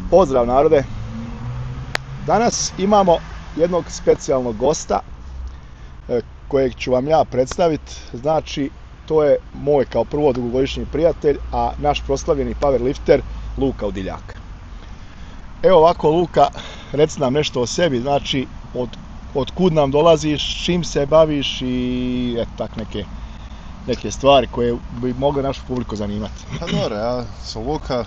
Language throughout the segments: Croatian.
Pozdrav narode. Danas imamo jednog specijalnog gosta kojeg ću vam ja predstaviti. Znači, to je moj kao prvo dugogodišnji prijatelj, a naš proslavljeni powerlifter Luka Udiljak. Evo ovako, Luka, reci nam nešto o sebi, znači od kud nam dolaziš, čim se baviš i tak neke stvari koje bi mogle našu publiku zanimati. Pa dobro, ja sam Luka,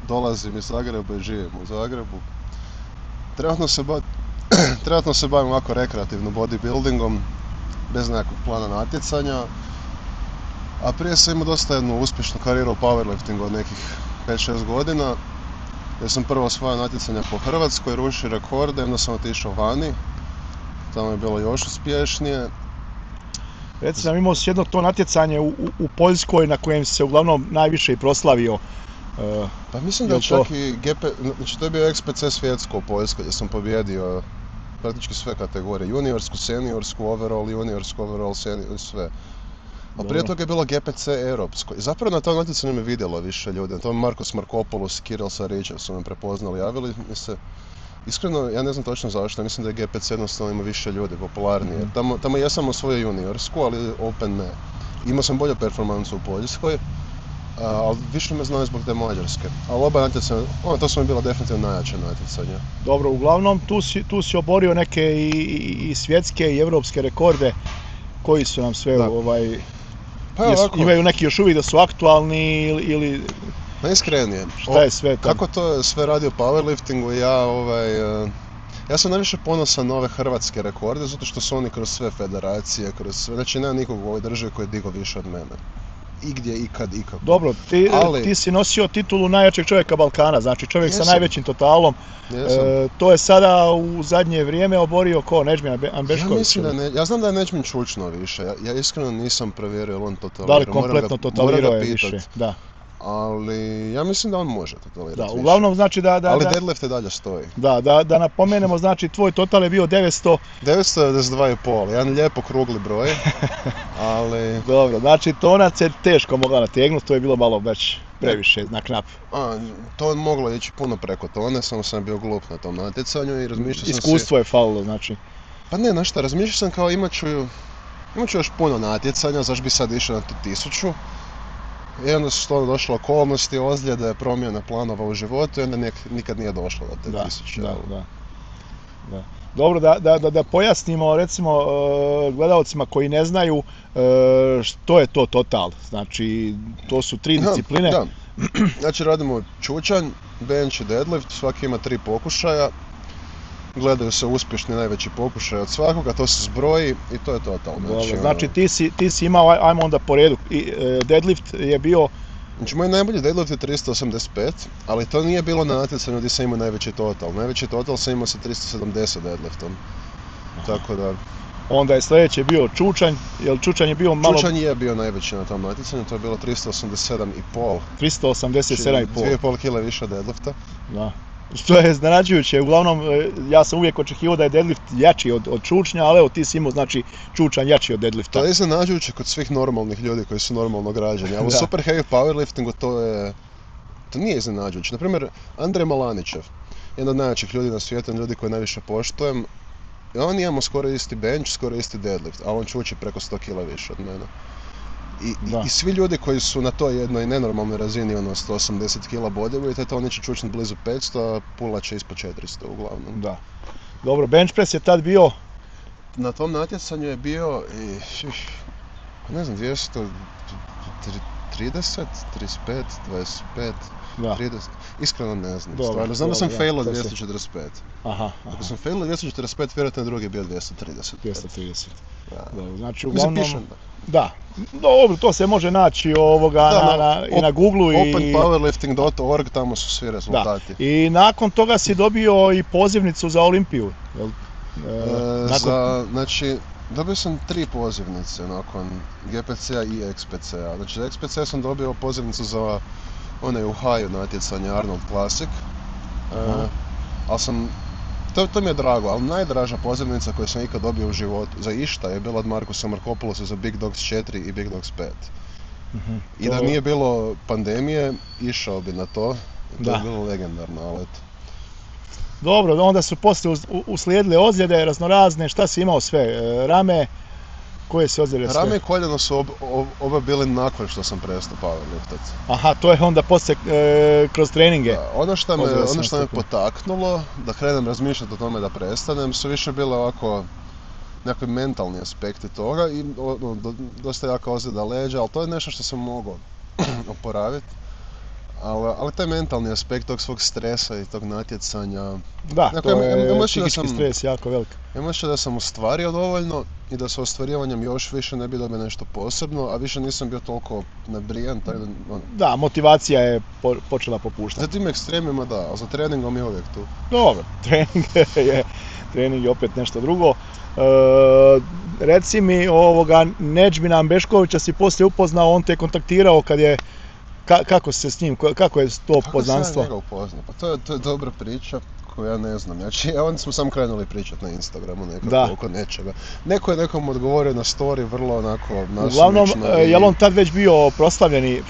dolazim iz Zagreba i živim u Zagrebu. Trenutno se bavim ovako rekreativno bodybuildingom, bez nekakvog plana natjecanja. A prije sam imao dosta jednu uspješnu karijeru u powerliftingu od nekih 5-6 godina. Jer sam prvo osvajao natjecanja po Hrvatskoj, rušio rekorde, onda sam otišao vani. Tamo je bilo još uspješnije. Reci nam, imao si jedno to natjecanje u Poljskoj na kojem se uglavnom najviše i proslavio. Pa mislim da je čak i GP, znači to je bio XPC svjetsko u Poljskoj gdje sam pobjedio praktički sve kategorije, juniorsku, seniorsku, overall, juniorsku, overall, senior, sve. A prije toga je bilo GPC europsko i zapravo na tom natjecanju me vidjelo više ljudi. To je Markos Markopoulos i Kiril Saričev su me prepoznali, javili mi se. Iskreno, ja ne znam točno zašto, mislim da je GPC jednostavno ima više ljudi, popularnije. Tamo jesam osvojio juniorsku, ali Open ne. Imao sam bolju performansu u Poljskoj, ali više me znaju zbog te Mađarske. Ali oba natjecanja, to su mi bila definitivno najjače natjecanja. Dobro, uglavnom tu si oborio neke i svjetske i evropske rekorde koji su nam sve Pa ovako, imaju neki još uvijek da su aktualni ili najiskrenije. Šta je sve to? Kako to sve radi u powerliftingu, ja sam najviše ponosan na ove hrvatske rekorde, zato što su oni kroz sve federacije, znači nema nikog u ovoj državi koji je digao više od mene. Igdje, ikad, ikako. Dobro, ti si nosio titulu najjačeg čovjeka Balkana, znači čovjek sa najvećim totalom. To je sada u zadnje vrijeme oborio ko, Nedžmin Ambešković? Ja znam da je Nedžmin čučno više, ja iskreno nisam provjerio ili on totalirao. Da li kompletno totalirao je više, da. Ali ja mislim da on može totalirati više. Da, uglavnom znači ali deadlift i dalje stoji. Da napomenemo, znači tvoj total je bio 992,5, jedan lijepo krugli broj, ali... Dobro, znači tonac je teško mogla nategnuti, to je bilo malo već previše na knap. To je moglo ići puno preko tone, samo sam bio glup na tom natjecanju i razmišljao sam Iskustvo je falilo, znači. Pa ne, znaš šta, razmišljao sam kao imat ću još puno natjecanja, zašto bi sad išao na 1000. I onda su to došle okolnosti, ozljede, promjene planova u životu i onda nikad nije došlo do te 1000. Da. Dobro, da pojasnimo recimo gledalcima koji ne znaju što je to total. Znači, to su 3 discipline. Da. Znači radimo čučanj, bench i deadlift, svaki ima 3 pokušaja. Gledaju se uspješni najveći pokušaj od svakoga, to se zbroji i to je total. Znači ti si imao, ajmo onda po redu, deadlift je bio... Znači moj najbolji deadlift je 385, ali to nije bilo na natjecanju gdje sam imao najveći total. Najveći total sam imao sa 370 deadliftom. Tako da... Onda je sljedeće bio čučanj, jer čučanj je bio malo... Čučanj je bio najveći na tom natjecanju, to je bilo 387,5. 387,5. 2,5 kg više deadlifta. Da. Što je iznenađujuće, uglavnom ja sam uvijek očekivao da je deadlift jači od čučnja, ali evo ti si imao znači čučanj jači od deadlifta. To je iznenađujuće kod svih normalnih ljudi koji su normalno građani, ali u super heavy powerliftingu to nije iznenađujuće. Naprimjer, Andrej Malanićev, jedan od najjačih ljudi na svijetu, ljudi koje najviše poštujem, i on imamo skoro isti bench, skoro isti deadlift, a on čuči preko 100 kg više od mene. I svi ljudi koji su na toj jednoj nenormalnoj razini, 180 kg bodyweight, oni će čučnut blizu 500, a pula će ispod 400 uglavnom. Da. Dobro, bench press je tad bio? Na tom natjecanju je bio, ne znam, 230, 35, 25, 30, iskreno ne znam. Stvarno, znam da sam failao 245. Aha. Ako sam failao 245, vjerojatno drugi je bio 230. 230. Da. Znači, uglavnom... Da, dobro, to se može naći i na Google-u i... openpowerlifting.org, tamo su svi rezultati. Da. I nakon toga si dobio i pozivnicu za Olimpiju, jel? Znači, dobio sam 3 pozivnice nakon GPC-a i XPC-a. Znači, za XPC sam dobio pozivnicu za onaj u Haju natjecanje Arnold Classic. Ali sam... To mi je drago, ali najdraža pozivnica koju sam ikad dobio u životu za išta je bila od Markosa Markopoulosa za Big Dogs 4 i Big Dogs 5. I da nije bilo pandemije, išao bi na to, To je bilo legendarno, ali eto. Dobro, onda su poslije uslijedile ozljede raznorazne, šta si imao sve? Rame, koje se ozljede sve? Rame i koljeno su oba bili nakon što sam prestao powerliftati. Aha, to je onda poslije kroz treninge? Da, ono što me potaknulo da krenem razmišljati o tome da prestanem su više bile ovako nekakvi mentalni aspekti toga i dosta jaka ozljeda leđa, ali to je nešto što sam mogao oporaviti. Ali taj mentalni aspekt tog svog stresa i tog natjecanja... Da, to je psihički stres jako velik. Ja mislim da sam ostvario dovoljno i da sa ostvarivanjem još više ne bi dobio nešto posebno, a više nisam bio toliko nabrijan. Da, motivacija je počela popuštati. Za tim ekstremima da, a za treningom je uvijek tu. Dobro, trening je opet nešto drugo. Reci mi, Nedžmina Ambeškovića si poslije upoznao, on te kontaktirao kad je... Kako se s njim, kako je to poznanstvo? Kako sam njega upoznao? Pa to je dobra priča koju ja ne znam. Znači, onda smo sam krenuli pričati na Instagramu oko nečega. Neko je nekom odgovorio na story vrlo onako nasumično. Uglavnom, je li on tad već bio proslavljeni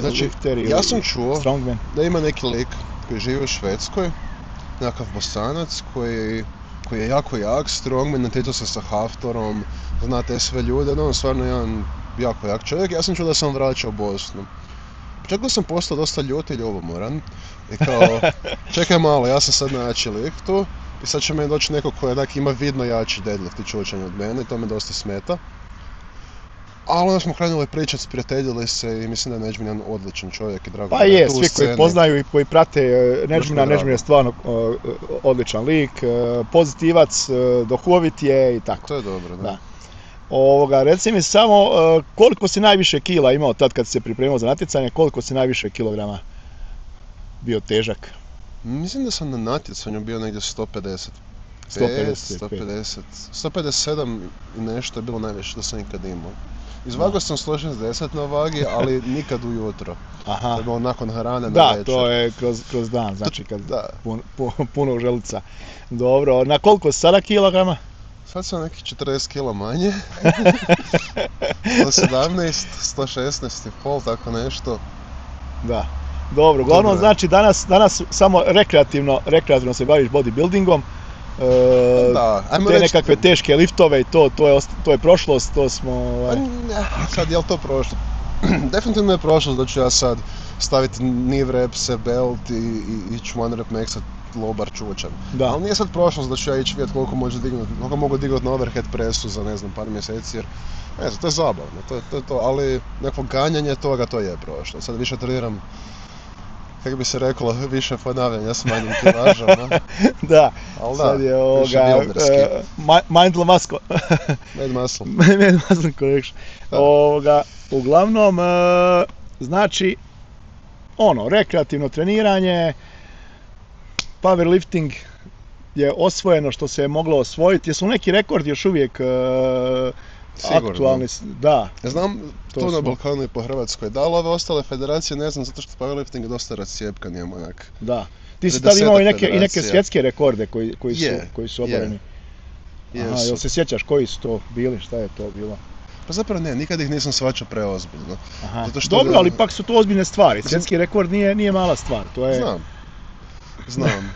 znači, lifter ili ja sam čuo strongman? Da ima neki lik koji živi u Švedskoj, nekakav Bosanac koji je jako jak, strongman, natjecao se sa Haftorom, zna te sve ljude, no on stvarno jedan jako jak čovjek. Ja sam čuo da sam vraćao Bosnu. Čak da sam postao dosta ljut i ljubomoran i kao, čekaj malo, ja sam sad najjači lik tu i sad će meni doći neko koji ima vidno jači deadlift i čučanje od mene i to me dosta smeta. Ali onda smo krenuli pričati, sprijateljili se i mislim da je Nedžmin jedan odličan čovjek i drago pa je, svi koji poznaju i koji prate Nedžmina, Nedžmin je stvarno odličan lik, pozitivac, duhovit je i tako. To je dobro, da. Reci mi samo, koliko si najviše kila imao tad kad si se pripremao za natjecanje, koliko si najviše kilograma bio težak? Mislim da sam na natjecanju bio negdje 150. 157 i nešto je bilo najviše da sam ikad imao. Izvagao sam 160 na vagi, ali nikad ujutro. Aha. To je bilo nakon hrane na večer. Da, to je kroz dan, znači kad puno želuca. Dobro, na koliko si sada kilograma? Sad sam nekih 40 kila manje, 117, 116,5, tako nešto. Da, dobro, uglavnom znači danas samo rekreativno se baviš bodybuildingom, te nekakve teške liftove i to je prošlost, to smo... Sad, je li to prošlo? Definitivno je prošlost da ću ja sad staviti knee repse, belt i ići one rep maxat low bar čučan. Ali nije sad prošlost da ću ja ići vidjeti koliko mogu dignuti na overhead pressu za ne znam par mjeseci jer ne znam, to je zabavno, to je to, ali neko ganjanje toga to je prošlo. Sad više treniram, kako bi se reklo, više ponavljanja s manjim kilažama. Da, sad je mindful muscle. Made muscle. Made muscle correction. Uglavnom, znači, rekreativno treniranje, powerlifting je osvojeno što se je moglo osvojiti. Jesu neki rekordi još uvijek aktualni? Da. Ja znam to na Balkanu i po Hrvatskoj. Da, ali ove ostale federacije ne znam, zato što powerlifting je dosta rascijepkan, njemu onak. Da. Ti si tad imao i neke svjetske rekorde koji su oboreni. Aha, jel se sjećaš koji su to bili, šta je to bilo? Pa zapravo ne, nikad ih nisam shvaćao preozbiljno. Dobro, ali pak su to ozbiljne stvari. Svjetski rekord nije mala stvar. To je... Znam,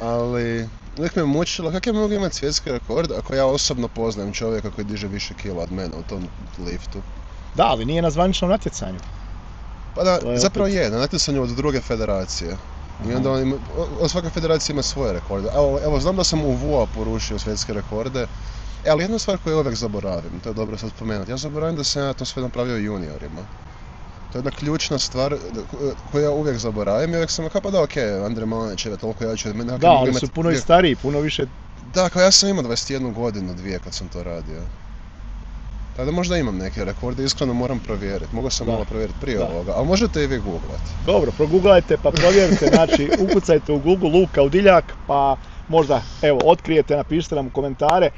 ali uvijek me mučilo kako ja mogu imati svjetski rekord ako ja osobno poznajem čovjeka koji diže više kila od mene u tom liftu. Da, ali nije na zvaničnom natjecanju. Pa da, zapravo je, na natjecanju od druge federacije. I onda svaka federacija ima svoje rekorde. Evo, znam da sam u VUA porušio svjetske rekorde, ali jedna stvar koju uvijek zaboravim, to je dobro sad spomenuti, ja zaboravim da sam ja to sve napravio juniorima. To je jedna ključna stvar koju ja uvijek zaboravim i uvijek sam kao pa da Andrej Malanić je toliko jači od mene. Da, oni su puno i stariji, puno više... Da, kao ja sam imao 21 godinu, 2 kad sam to radio. Tada možda imam neke rekorde, iskreno moram provjeriti, mogu sam malo provjeriti prije ovoga, ali možete i vi googlati. Dobro, progooglajte pa provjerite, znači ukucajte u Google Luka Udiljak pa možda, evo, otkrijete, napišite nam u komentare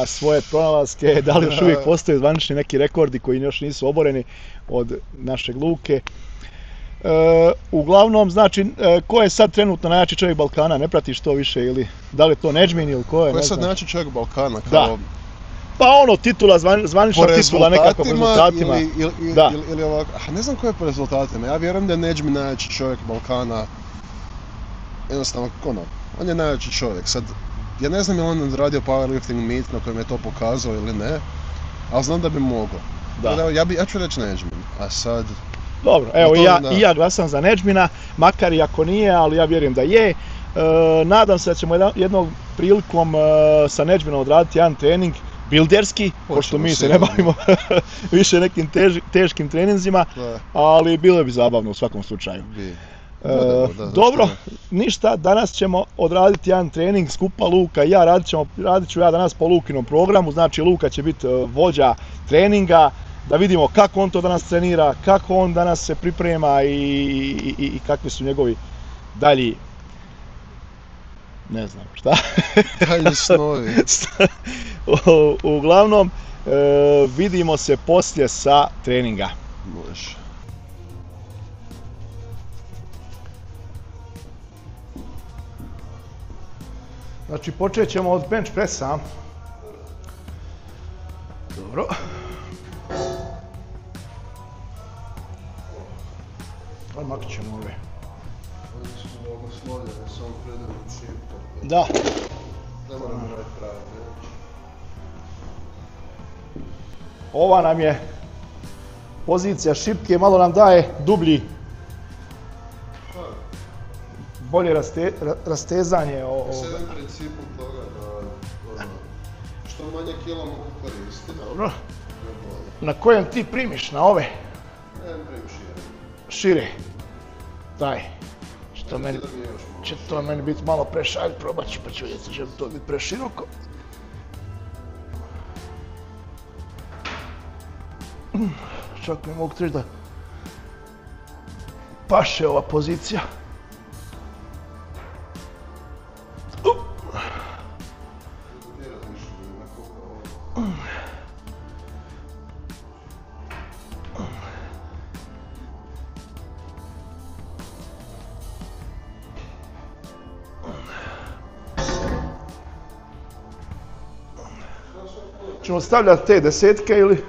svoje pronalaske, da li još uvijek postoje zvanični neki rekordi koji još nisu oboreni od našeg Luke. Uglavnom, znači, ko je sad trenutno najjači čovjek Balkana, ne pratiš to više ili da li je to Nedžmin ili ko je? Ko je sad najjači čovjek Balkana? Kao, Pa ono, titula, zvanična titula nekako po rezultatima. Ili ovako, ne znam koje po rezultatima, ja vjerujem da je Nedžmi najjači čovjek Balkana. Jednostavno, on je najjači čovjek. Sad, ja ne znam je li on odradio powerlifting meet na kojem je to pokazao ili ne, ali znam da bi mogao. Ja ću reći Nedžmin, a sad... Dobro, evo i ja glasam za Nedžmina, makar i ako nije, ali ja vjerujem da je. Nadam se da ćemo jednom prilikom sa Nedžminom odraditi jedan trening builderski, pošto mi se ne bavimo više nekim teškim treninzima, ali bilo bi zabavno u svakom slučaju. Dobro, ništa, danas ćemo odraditi jedan trening skupa Luka i ja, radit ću ja danas po Lukinom programu, znači Luka će biti vođa treninga, da vidimo kako on to danas trenira, kako on danas se priprema i kakvi su njegovi dalji, ne znam šta. Dalji snovi. Uglavnom, vidimo se poslije sa treninga. Može. Znači, počet ćemo od bench pressa. Dobro. Makit ćemo ove. Oni su blagoslovljene, samo predaju čipom. Da. Ne moram raditi pravi bench. Ova nam je pozicija šipke, malo nam daje dublji. Bolje rastezanje. S jednim principom toga da što manje kila mogu koristiti. Dobro. Na kojem ti primiš? Na ove? Ne, primim šire. Šire? Daj. Će to meni biti malo prešalj, probat ću pa ću vidjeti će to biti preširoko. Čak mi mogu treći da paše ova pozicija. Ćemo stavljati te desetke ili,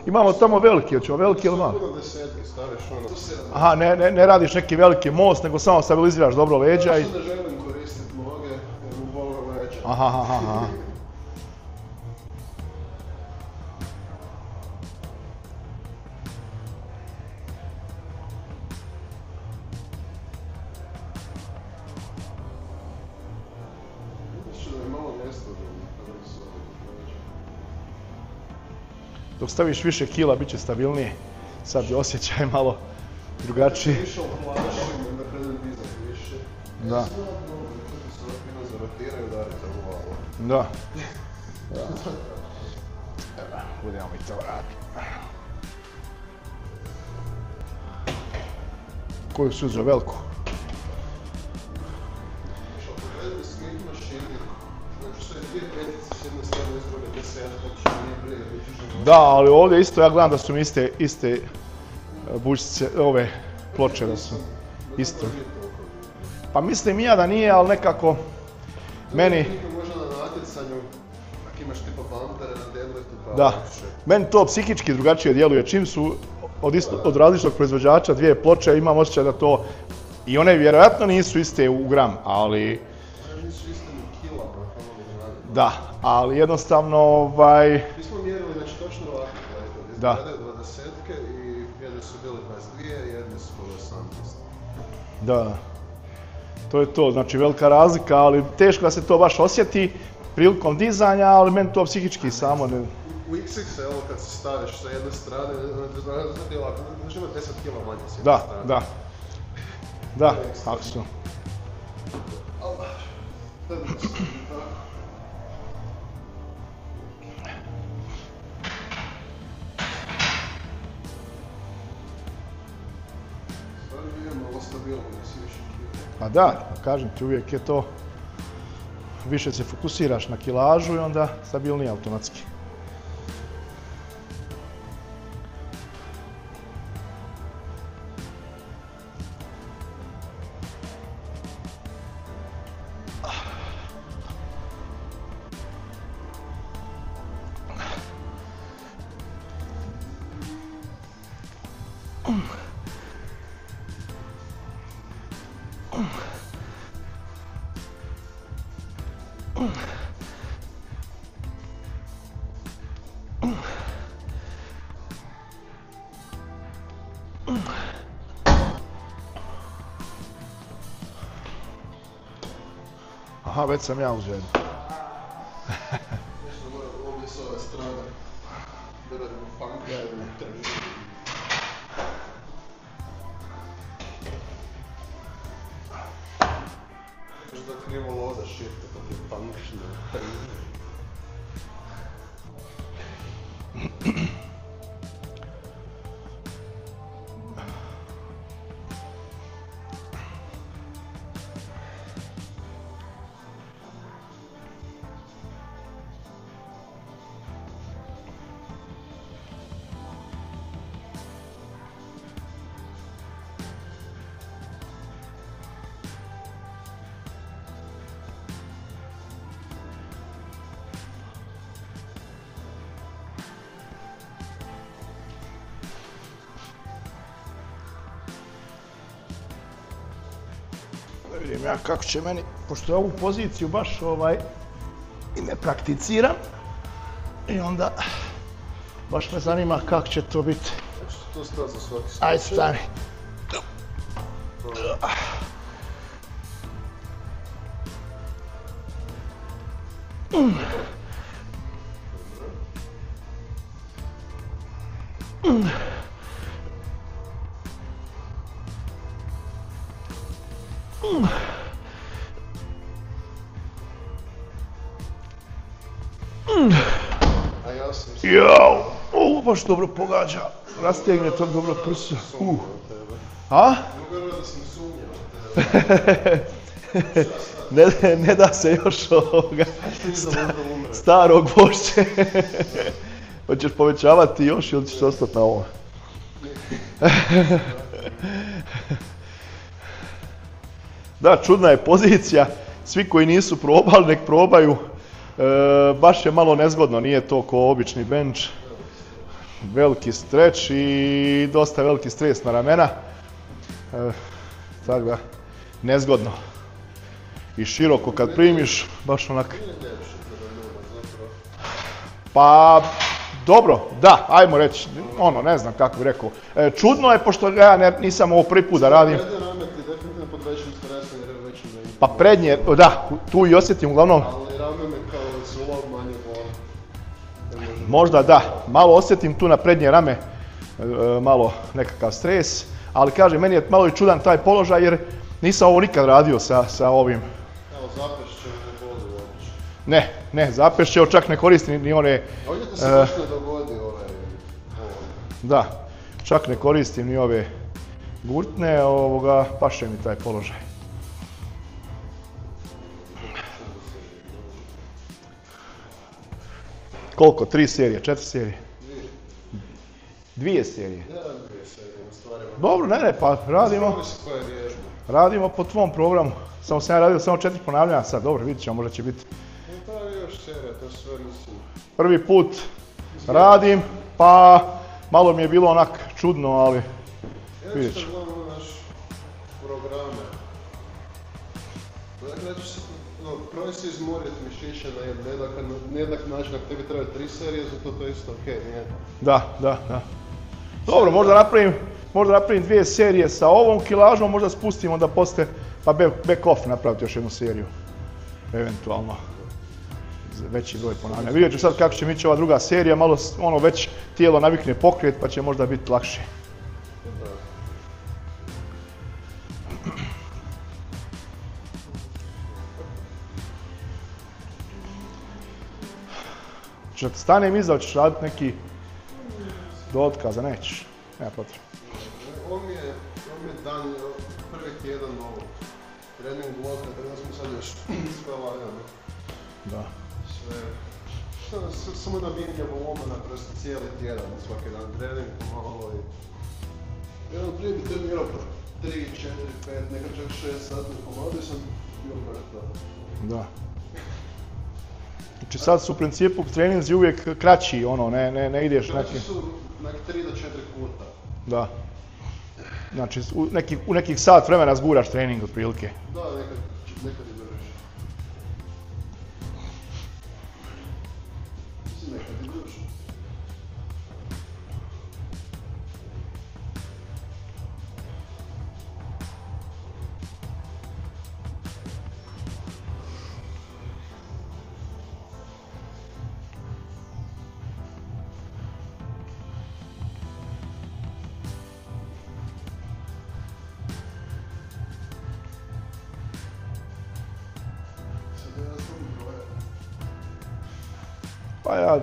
imamo tamo veliki, hoćemo veliki ili malo? Puno desetke, staviš ono. Aha, ne radiš neki veliki most, nego samo stabiliziraš dobro leđa i... Ja ne želim koristiti noge, jer mu bole leđa. Aha. Mislim da je malo nestabilno kada bi se leđa. Dok staviš više kila, bit će stabilnije. Sad je osjećaj malo drugačiji. Više oplašim, onda krenem dizat više. Da. Ja sam dobro, kako se fino zarotiraju, udarite u glavu. Da. Budemo mi to raditi. Koju si uzeo veliku? Što pogledajte Smith mašini, znači sve dvije petice s jedne strane iz druge desetka, što nije briga, bit ćeš ono... Da, ali ovdje isto ja gledam da su mi iste bučice, ove ploče da su isto. Pa mislim i ja da nije, ali nekako meni... Možda na natjecanju, ako imaš tipa bumpere na deadliftu, pa... Da, meni to psihički drugačije djeluje. Čim su od različitog proizvođača dvije ploče, imam osjećaj da to... I one vjerojatno nisu iste u gram, ali... Nisu iste ni kila, da, ali jednostavno Mi smo mjerili znači točno ovakve plate, da. Izgledaju 20-ke i jedne su bile 22, jedne su bile 18. Da, to je to, znači velika razlika, ali teško da se to baš osjeti prilikom dizanja, ali meni to psihički samo ne... U XXL kad se staviš sa jedne strane, znači ovako, znači ima 10 kila manje s jedne Da, strane. da. Da, tako su. Pa da, kažem ti, uvijek je to, više se fokusiraš na kilažu i onda stabilnije automatski. Aha, već sam ja uzeo. Ovdje s ove strane. Da radimo funka ili trži. Možda krivo loda shifta, tako je functional. Da vidim ja kako će meni, pošto je ovu poziciju baš i ne prakticiram. I onda baš me zanima kako će to biti. Znači to stati za svaki slučaj. Ajde stani. A ja sam Jao, ovo baš dobro pogađa. Rastegne to dobro prsa. A? mogu reći da sam sumnjao. Ne da se još ovoga starog vošće. Hoćeš povećavati još ili ćeš ostati na ovo? Da, čudna je pozicija. Svi koji nisu probali, nek probaju. Baš je malo nezgodno, nije to ko obični bench. Veliki streč i dosta veliki stres na ramena. Tako da, nezgodno. I široko kad primiš, baš onak... Pa, dobro, da, ajmo reći, ne znam kako bi rekao. Čudno je, pošto ja nisam ovo prvi put da radim. Prednje rame ti definitivno pod većim stresom jer je većim range. Pa prednje, da, tu i osjetim uglavnom. Ali rame me kao zlo manje boli. Možda da, malo osjetim tu na prednje rame, malo nekakav stres. Ali kažem, meni je malo i čudan taj položaj jer nisam ovo nikad radio sa ovim. Evo, zapešće ne boli uopće. Ne, zapešće, čak ne koristim ni one... Ovdje to se baš ne dogodi Da, čak ne koristim ni ove gurtne, paše mi taj položaj. Koliko? 3 serije, 4 serije? 2 serije. Dobro, ne, pa radimo po tvom programu. Samo sam ja radio samo 4 ponavljanja sad, dobro, vidit ćemo, možda će biti. To je još serija, to sve mislim. Prvi put radim, pa malo mi je bilo onak čudno, ali vidjet ću. Ja ću gledam naš programe. Dakle, prvo se izmoriti mišiće na jednak način, ako tebi treba 3 serije, zato to je isto okej, nije? Da. Dobro, možda napravim 2 serije sa ovom kilažom, možda spustim onda poslije, pa back off napraviti još jednu seriju. Eventualno. Veći broj ponavljanja. Vidjet ću sad kako će mi ići ova druga serija, malo već tijelo navikne pokret pa će možda biti lakše. Če te stanem iza, hoćeš raditi neki do otkaza, nećeš? Nema potrebe. Ovo mi je dan, prvi tjedan ovog trening bloka, trening smo sad još sve lagano. Da. Samo nabijanje volumena prosto cijeli tjedan, svaki dan trening, pomalo i... Jedan prije bi trenirao 3, 4, 5, nekad čak 6 sati, pomalo sam bio prvo. Da. Znači sad su u principu treninzi uvijek kraći, ne ideš neki... Kraći su 3 do 4 puta. Da. Znači, u nekih sat vremena zguraš trening otprilike. Da, nekad i držiš. Nekad i držiš. Pa ja,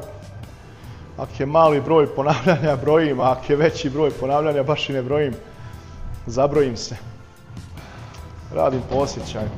ako je mali broj ponavljanja brojim, a ako je veći broj ponavljanja baš i ne brojim, zabrojim se. Radim po osjećaju.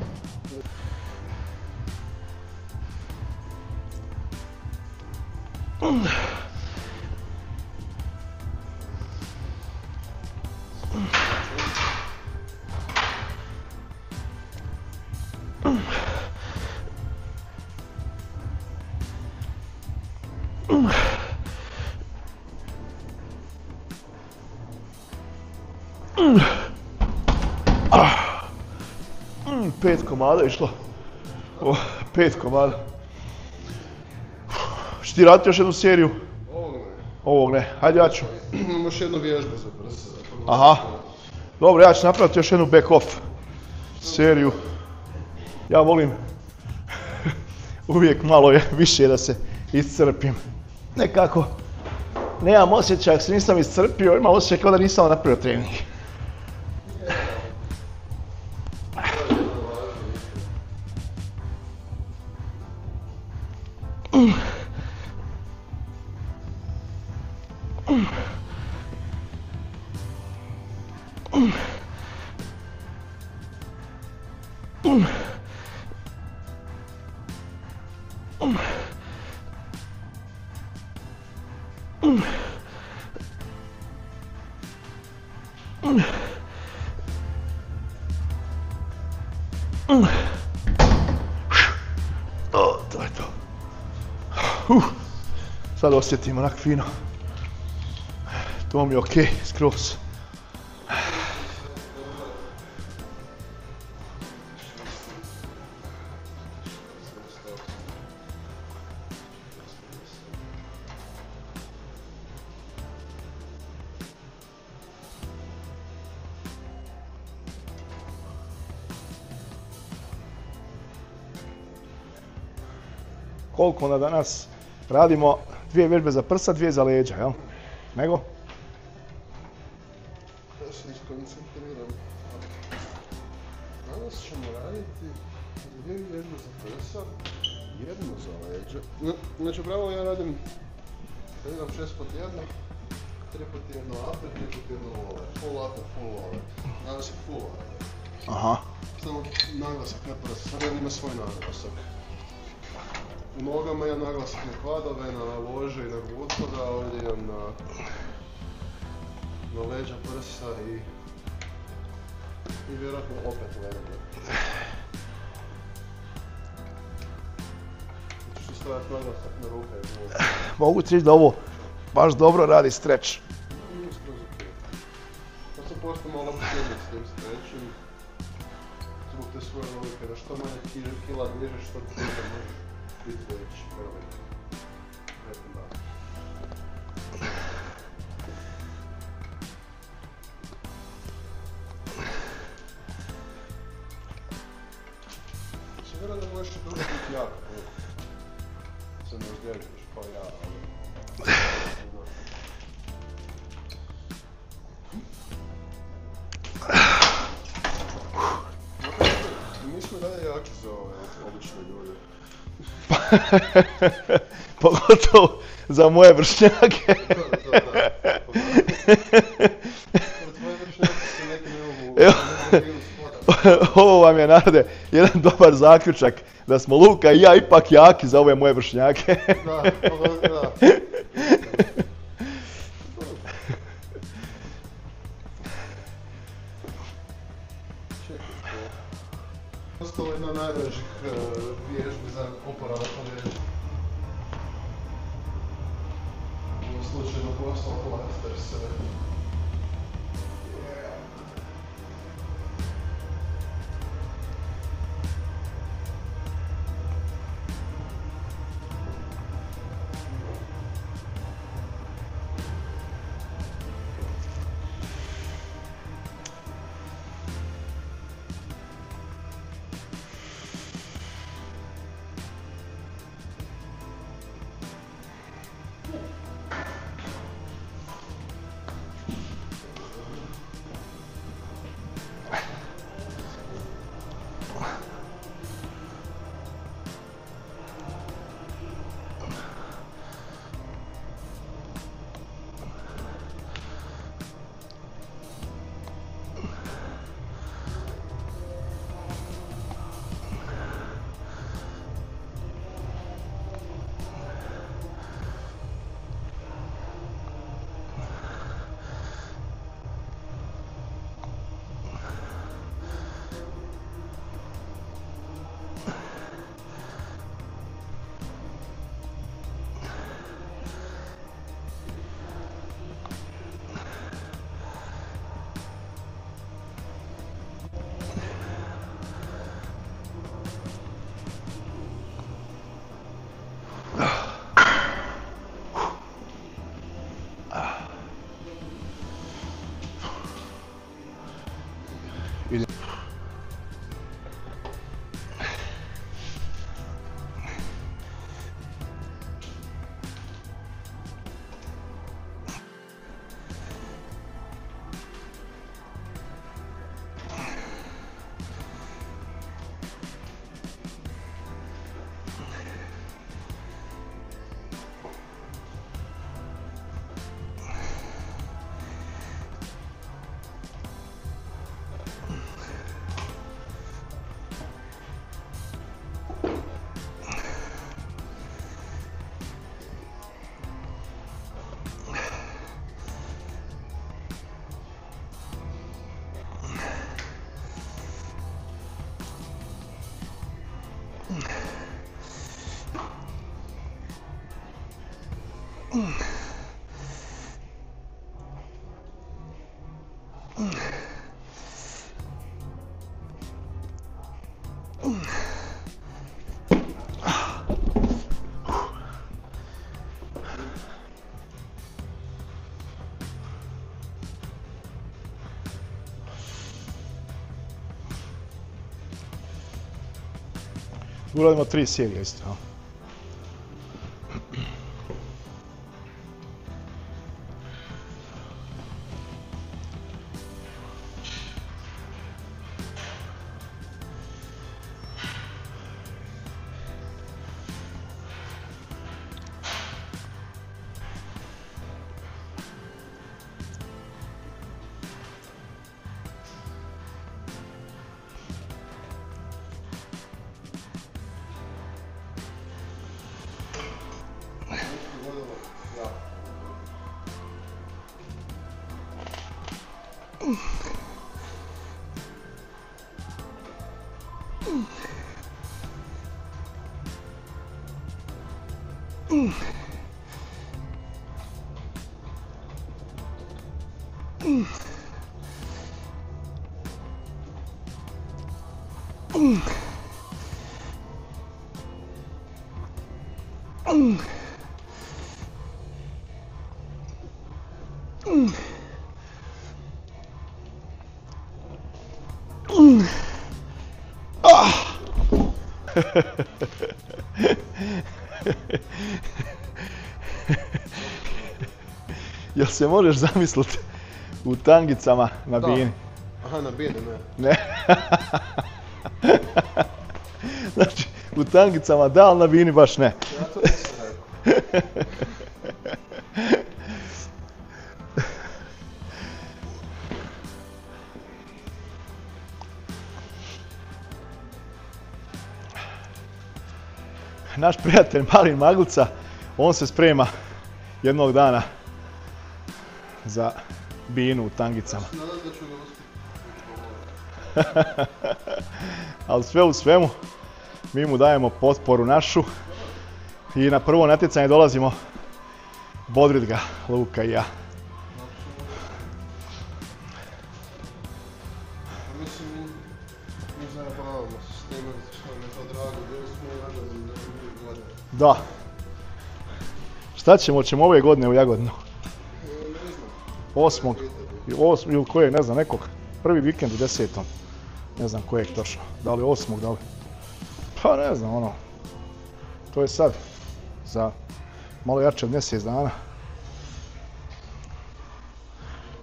Pet komada je išlo. 5 komada. Šti ti raditi još jednu seriju? Ovog ne. Hajde ja ću. Imamo još jednu vježbu za prsa. Aha. Dobro, ja ću napraviti još jednu back-off seriju. Ja volim uvijek malo više da se iscrpim. Nekako nemam osjećaj, ako se nisam iscrpio, imam osjećaj kao da nisam napravio trening. To je to. Sad osjetim onak fino. To mi je okej, skroz. Koliko onda danas radimo 2 vježbe za prsa, 2 za leđa, jel? Nego? Ja se iskoncentriram. Danas ćemo raditi 2 vježbe za prsa, 1 za leđa. Znači, pravo ja radim 6 po tjedno, 3 po tjedno upper, 3 po tjedno lower. Full upper, full lower. Danas je full upper. Aha. Samo naglasak na prsa, sad jedan ima svoj naglasak. U nogama imam naglasak na kvadove, na lože i na glutove, a ovdje imam na leđa, prsa i vjerojatno opet leđa. Hoćeš ti staviti naglasak na ruke i glute? Mogu ti reći da ovo baš dobro radi stretch. Nije skroz okej. Sad sam postao malo posljednik s tim stretchom. Zbog te svoje logike, da što manje kila dižeš, što ti možeš biti veći, velik. Se vjerujem da možeš i drugo biti jak, se ne ozljeđuješ kao ja, ali... Mi smo dalje jaki za ove obične ljude. Pogotovo za moje vršnjake. Tvoje vršnjake se neki ne mogu... Ovo vam je, narode, jedan dobar zaključak da smo Luka i ja ipak jaki za ove moje vršnjake. Da, da. Ostalo je jedna od najdražih vježbi za oporavak leđa. U slučaju poslao plaster se. Uradimo 3 serije isto. Ja. Jel se možeš zamisliti u tangicama na bini? Aha, na bini, ne. Ne. Znači, u tangicama da, ali na bini baš ne. Ja to nisam rekao. Naš prijatelj Marin Maglica, on se sprema jednog dana za binu u tangicama. Nadam da ću ga uspjeti. Ali sve u svemu, mi mu dajemo potporu našu i na prvo natjecanje dolazimo bodrit ga, Luka i ja. Mislim, mi zajebavamo se s time što mi je to drago, bili smo u Jagodini da bi bili godine. Da. Šta ćemo ove godine u Jagodinu? Ne znam. 8. ili kojeg, ne znam, nekog. Prvi vikend u 10. Ne znam kojeg točno. Da li 8. da li? Pa ne znam, ono. To je sad. Za malo jače od mjesec dana.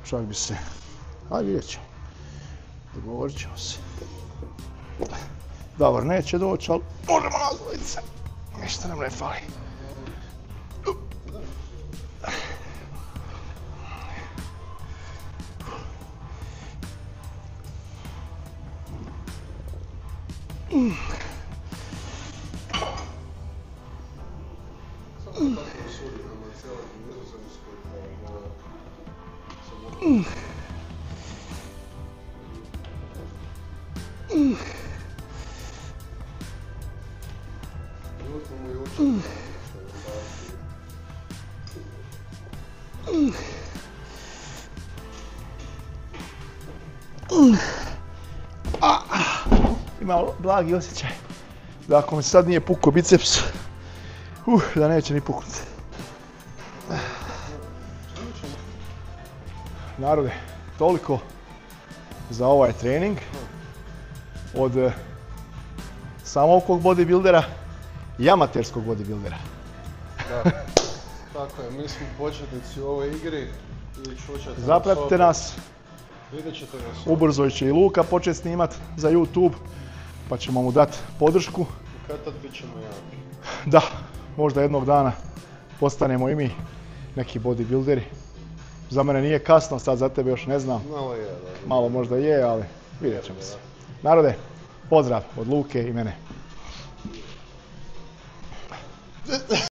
Čak bi se... Aj, vidjet ćemo. Dogovorit ćemo se. Davor neće doći, ali možemo nazvojiti se. Ništa nam ne fali. Imam blagi osjećaj da ako mi sad nije pukao biceps, da neće ni puknuti. Narode, toliko za ovaj trening od samog bodybuildera i amaterskog bodybuildera. Da, tako je, mi smo početnici u ovoj igri i čučate. Zapratite nas, vidjet ćete nas. ubrzo će i Luka početi snimat za YouTube, pa ćemo mu dati podršku. I kad tad bit ćemo jaki. Da, možda jednog dana postanemo i mi neki bodybuilderi. Za mene nije kasno, sad za tebe još ne znam. Malo je, da. Malo možda je, ali vidjet ćemo se. Narode, pozdrav od Luke i mene.